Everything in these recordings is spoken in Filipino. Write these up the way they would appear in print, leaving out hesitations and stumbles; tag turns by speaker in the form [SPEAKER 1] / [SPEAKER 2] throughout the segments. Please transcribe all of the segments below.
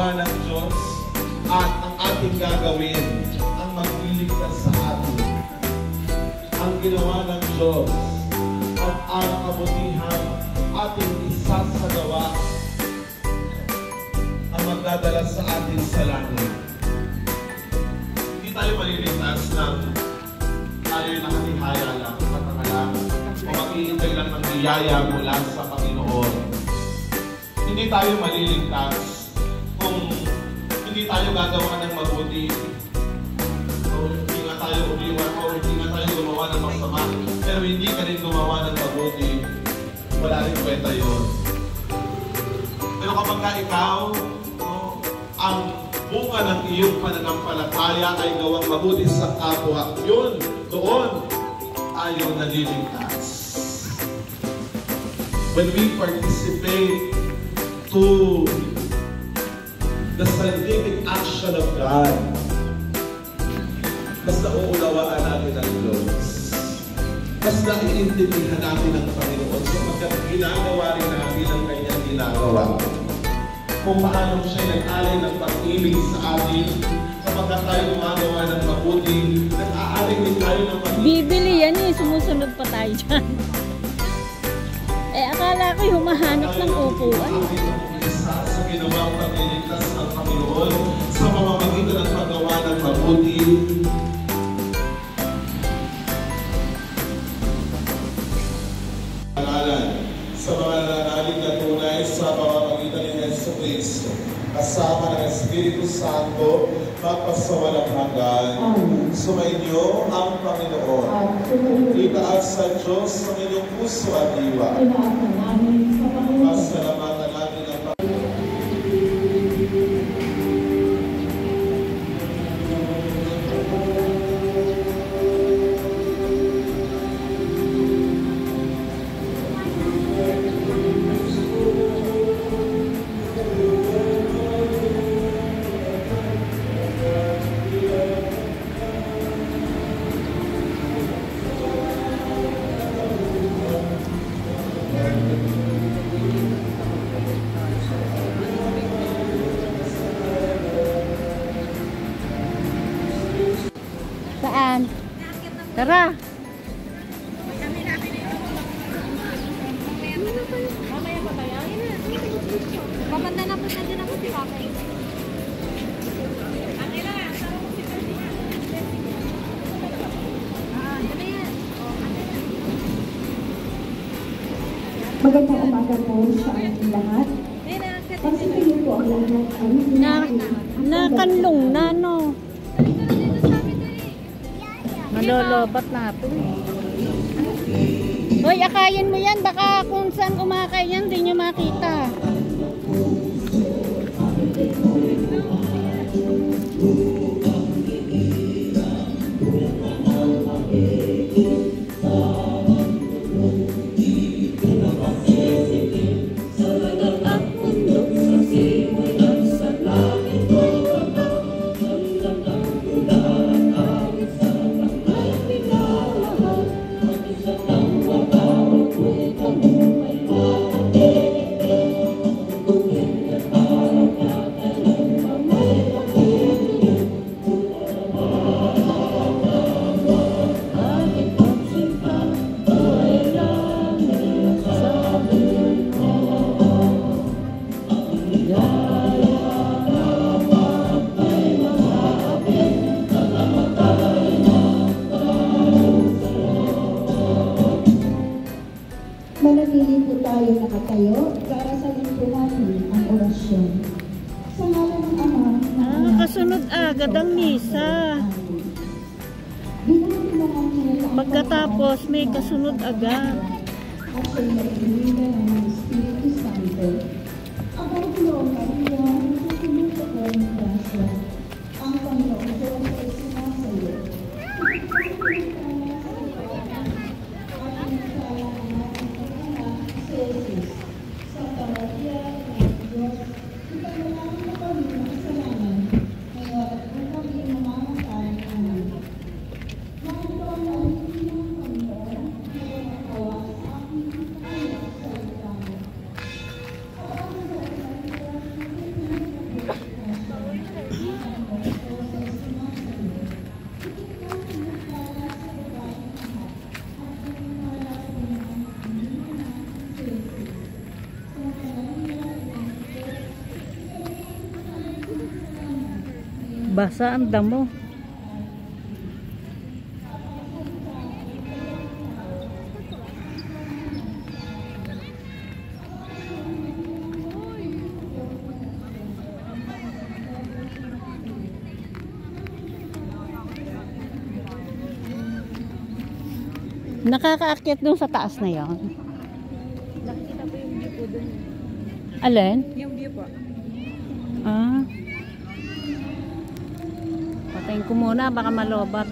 [SPEAKER 1] ginawa ng Diyos at ang ating gagawin ang magliligtas sa atin. Ang ginawa ng Diyos at ang kabutihan ating isasagawa ang magdadala sa atin sa langit. Hindi tayo maliligtas ng tayo nakatihaya lang, matakalang, o maghihintay lang ng biyaya mula sa Panginoon. Hindi tayo maliligtas kung hindi tayo gagawa ng mabuti, o hindi nga tayo umiwan, o hindi nga tayo gumawa ng masama, pero hindi ka rin gumawa ng mabuti, wala rin kwenta yun. Pero kapag ka ikaw, ang bunga ng iyong pananampalataya ay gawang mabuti sa kapwa, yun, doon tayo naliligtas. When we participate to the scientific action of God, mas nauunawaan natin ang Diyos. Mas naiintindihan natin ang Panginoon sapagkat ginagawa rin natin ang kanyang ginagawa. Kung paano siya nag-alay ng pag-ibig sa atin kapag tayo gumagawa ng mabuti, nag-aalay din tayo ng pag-ibig. Bibili yan eh, sumusunod pa tayo dyan. Akala ko humahanap ng upuan. Sa ginawang pagliligtas ng Panginoon sa pamamagitan ng paggawa ng mabuti. Sa mga nananalig na tunay sa pamamagitan ni Jesucristo, kasama ng Espiritu Santo, magpasawalang hanggan. Sumainyo ang Panginoon. Itaas sa Diyos sa inyong puso at diwa. Pasalamatan natin ang Panginoon. Saan? Tara! Mamaya pa tayo. Paganda na po na din ako si Kakay. Ang ina, sama mo si Kakay. Ano yan?
[SPEAKER 2] Magandang umaga po sa ating lahat. Pagsipilin po ang lahat ay
[SPEAKER 3] nakanlong na, no? Malolobat natin. Hoy, akayin mo yan. Baka kung saan umakay yan, hindi nyo makita.
[SPEAKER 2] manatili po tayo nakatayo para sa po natin ang orasyon. Sa ngalan ng Ama,
[SPEAKER 3] kasunod agad ang misa. Pagkatapos may kasunod agad.
[SPEAKER 2] At sa nagpilihan ng Espiritu Santo, ang Panginoon Maria, nasusunod sa kanyang grasya, ang Panginoon Diyos ay sumasayo.
[SPEAKER 3] Basa ang damo. Nakakaakyat dun sa taas na yon.
[SPEAKER 4] Nakikita po yung view po dun.
[SPEAKER 3] Alin?
[SPEAKER 4] Yung view po.
[SPEAKER 3] Ah. Patayin ko muna, baka malobat.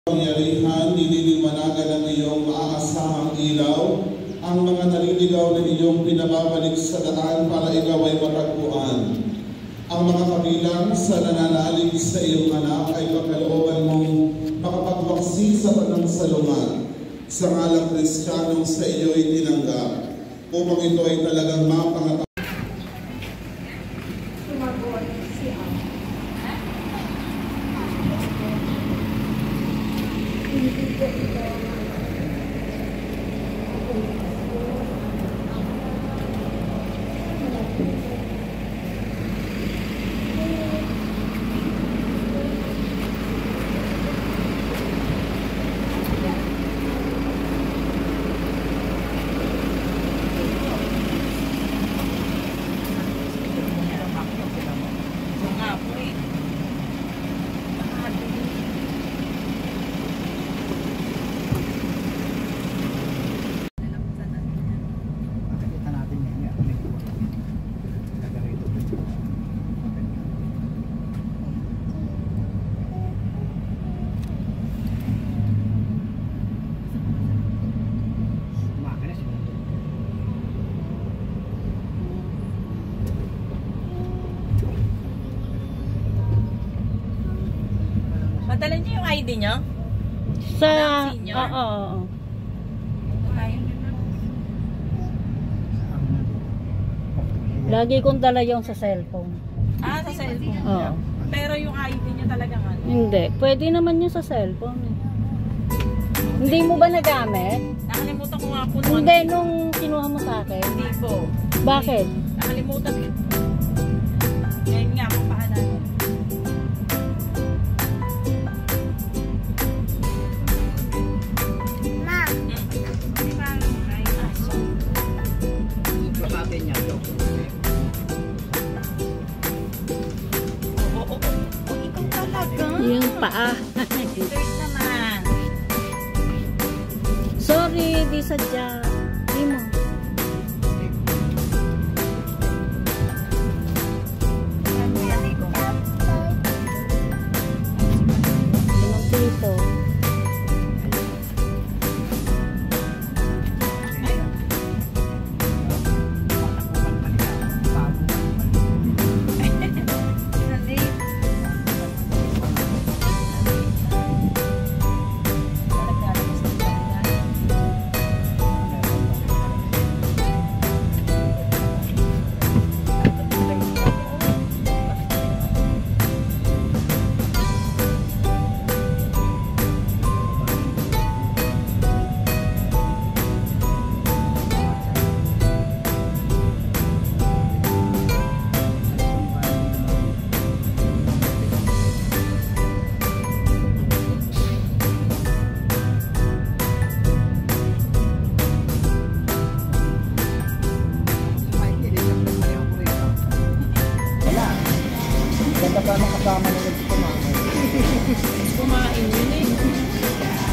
[SPEAKER 1] Pangyarihan, nililiwanagan ng iyong maaasahang ilaw, ang mga naliligaw na iyong pinababalik sa daan para ikaw ay matagpuan. Ang mga kabilang sa nananalig sa iyong anak ay pagkalooban mong makapagwaksi sa tanang salungat sa ngalang Kristiyanong sa iyo ay tinanggap upang ito ay talagang mapangatag.
[SPEAKER 4] Padala niyo yung ID niyo?
[SPEAKER 3] Sa...
[SPEAKER 4] Madam Senior?
[SPEAKER 3] Oo. Lagi kong dala yung sa cellphone.
[SPEAKER 4] Ah, sa cellphone.
[SPEAKER 3] Oo.
[SPEAKER 4] Pero yung ID niyo talagang ano?
[SPEAKER 3] Hindi. Pwede naman yung sa cellphone. Hindi mo ba nagamit?
[SPEAKER 4] Nakalimutan ko nga po nung
[SPEAKER 3] Hindi, nung kinuha mo sa akin.
[SPEAKER 4] Hindi po.
[SPEAKER 3] Bakit?
[SPEAKER 4] Nakalimutan ko. Ngayon nga, papahanan.
[SPEAKER 2] Ma,
[SPEAKER 4] Di ba? Ay, aso. Oo. Ikaw talaga.
[SPEAKER 3] Yung paa.
[SPEAKER 4] Third naman.
[SPEAKER 3] Sorry, di sadya. Di mo. Limang piso.
[SPEAKER 4] Kumain yun eh.